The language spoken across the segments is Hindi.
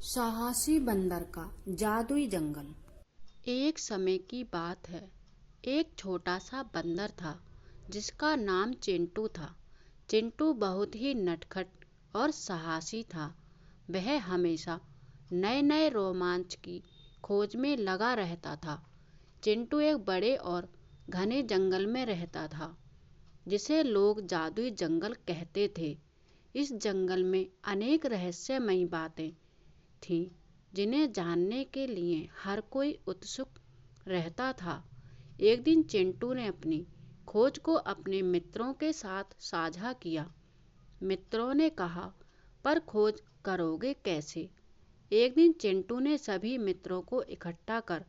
साहसी बंदर का जादुई जंगल। एक समय की बात है। एक छोटा सा बंदर था जिसका नाम चिंटू था। चिंटू बहुत ही नटखट और साहसी था। वह हमेशा नए नए रोमांच की खोज में लगा रहता था। चिंटू एक बड़े और घने जंगल में रहता था जिसे लोग जादुई जंगल कहते थे। इस जंगल में अनेक रहस्यमयी बातें थी जिन्हें जानने के लिए हर कोई उत्सुक रहता था। एक दिन चिंटू ने अपनी खोज को अपने मित्रों के साथ साझा किया। मित्रों ने कहा, पर खोज करोगे कैसे? एक दिन चिंटू ने सभी मित्रों को इकट्ठा कर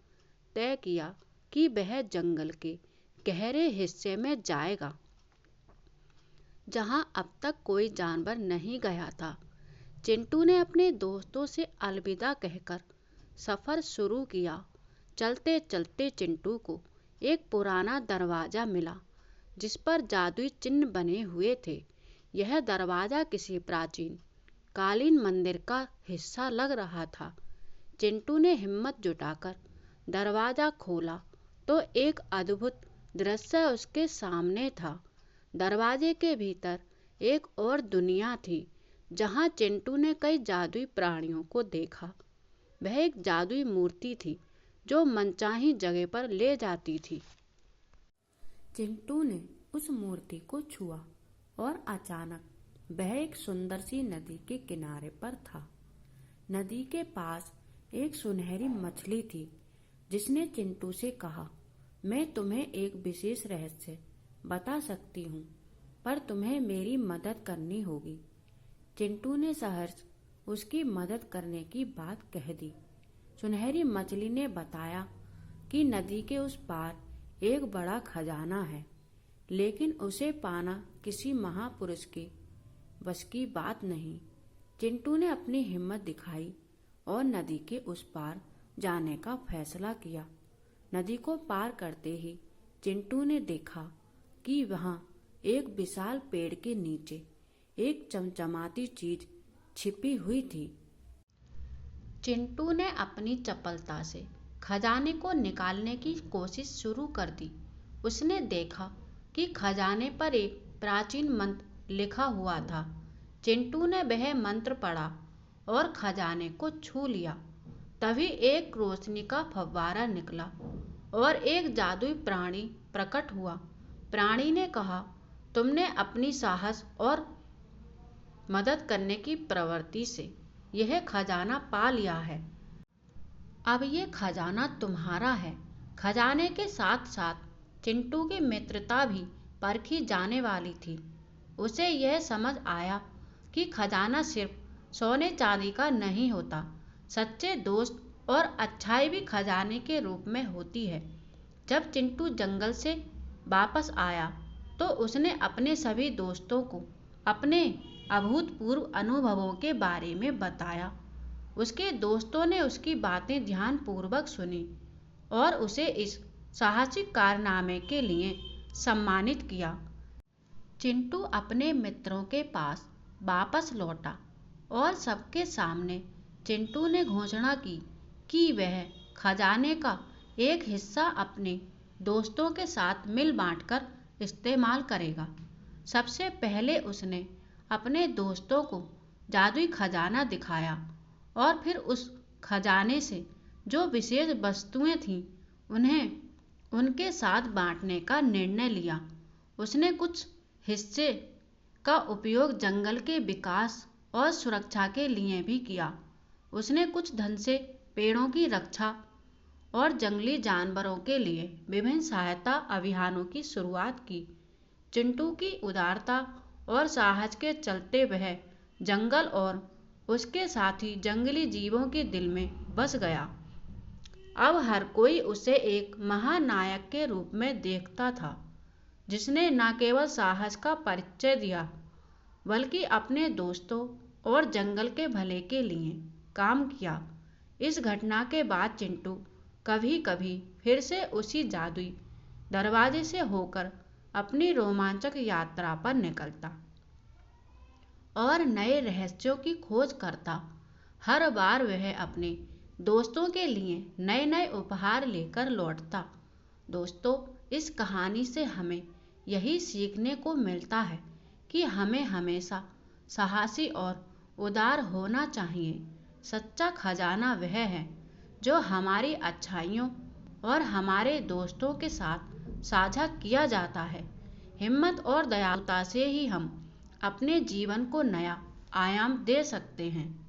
तय किया कि वह जंगल के गहरे हिस्से में जाएगा जहां अब तक कोई जानवर नहीं गया था। चिंटू ने अपने दोस्तों से अलविदा कहकर सफर शुरू किया। चलते चलते चिंटू को एक पुराना दरवाजा मिला जिस पर जादुई चिन्ह बने हुए थे। यह दरवाजा किसी प्राचीन कालीन मंदिर का हिस्सा लग रहा था। चिंटू ने हिम्मत जुटाकर दरवाजा खोला तो एक अद्भुत दृश्य उसके सामने था। दरवाजे के भीतर एक और दुनिया थी जहां चिंटू ने कई जादुई प्राणियों को देखा। वह एक जादुई मूर्ति थी जो मनचाही जगह पर ले जाती थी। चिंटू ने उस मूर्ति को छुआ और अचानक वह एक सुंदर सी नदी के किनारे पर था। नदी के पास एक सुनहरी मछली थी जिसने चिंटू से कहा, मैं तुम्हें एक विशेष रहस्य बता सकती हूँ, पर तुम्हें मेरी मदद करनी होगी। चिंटू ने सहर्ष उसकी मदद करने की बात कह दी। सुनहरी मछली ने बताया कि नदी के उस पार एक बड़ा खजाना है, लेकिन उसे पाना किसी महापुरुष के बस की बात नहीं। चिंटू ने अपनी हिम्मत दिखाई और नदी के उस पार जाने का फैसला किया। नदी को पार करते ही चिंटू ने देखा कि वहां एक विशाल पेड़ के नीचे एक चमचमाती चीज छिपी हुई थी। चिंटू ने अपनी चपलता से खजाने को निकालने की कोशिश शुरू कर दी। उसने देखा कि खजाने पर एक प्राचीन मंत्र लिखा हुआ था। चिंटू ने वह मंत्र पढ़ा और खजाने को छू लिया। तभी एक रोशनी का फव्वारा निकला और एक जादुई प्राणी प्रकट हुआ। प्राणी ने कहा, तुमने अपनी साहस और मदद करने की प्रवृत्ति से यह खजाना पा लिया है। अब ये खजाना तुम्हारा है। खजाने के साथ साथ चिंटू की मित्रता भी परखी जाने वाली थी। उसे यह समझ आया कि खजाना सिर्फ सोने चांदी का नहीं होता, सच्चे दोस्त और अच्छाई भी खजाने के रूप में होती है। जब चिंटू जंगल से वापस आया तो उसने अपने सभी दोस्तों को अपने अभूतपूर्व अनुभवों के बारे में बताया। उसके दोस्तों ने उसकी बातें ध्यानपूर्वक सुनी और उसे इस साहसिक कारनामे के लिए सम्मानित किया। चिंटू अपने मित्रों के पास वापस लौटा और सबके सामने चिंटू ने घोषणा की कि वह खजाने का एक हिस्सा अपने दोस्तों के साथ मिल बांटकर इस्तेमाल करेगा। सबसे पहले उसने अपने दोस्तों को जादुई खजाना दिखाया और फिर उस खजाने से जो विशेष वस्तुएं थीं उन्हें उनके साथ बांटने का निर्णय लिया। उसने कुछ हिस्से का उपयोग जंगल के विकास और सुरक्षा के लिए भी किया। उसने कुछ धन से पेड़ों की रक्षा और जंगली जानवरों के लिए विभिन्न सहायता अभियानों की शुरुआत की। चिंटू की उदारता और साहस के चलते वह जंगल और उसके साथी जंगली जीवों के दिल में बस गया। अब हर कोई उसे एक महानायक के रूप में देखता था जिसने न केवल साहस का परिचय दिया बल्कि अपने दोस्तों और जंगल के भले के लिए काम किया। इस घटना के बाद चिंटू कभी कभी फिर से उसी जादुई दरवाजे से होकर अपनी रोमांचक यात्रा पर निकलता और नए रहस्यों की खोज करता। हर बार वह अपने दोस्तों के लिए नए नए उपहार लेकर लौटता। दोस्तों, इस कहानी से हमें यही सीखने को मिलता है कि हमें हमेशा साहसी और उदार होना चाहिए। सच्चा खजाना वह है जो हमारी अच्छाइयों और हमारे दोस्तों के साथ साझा किया जाता है। हिम्मत और दयालुता से ही हम अपने जीवन को नया आयाम दे सकते हैं।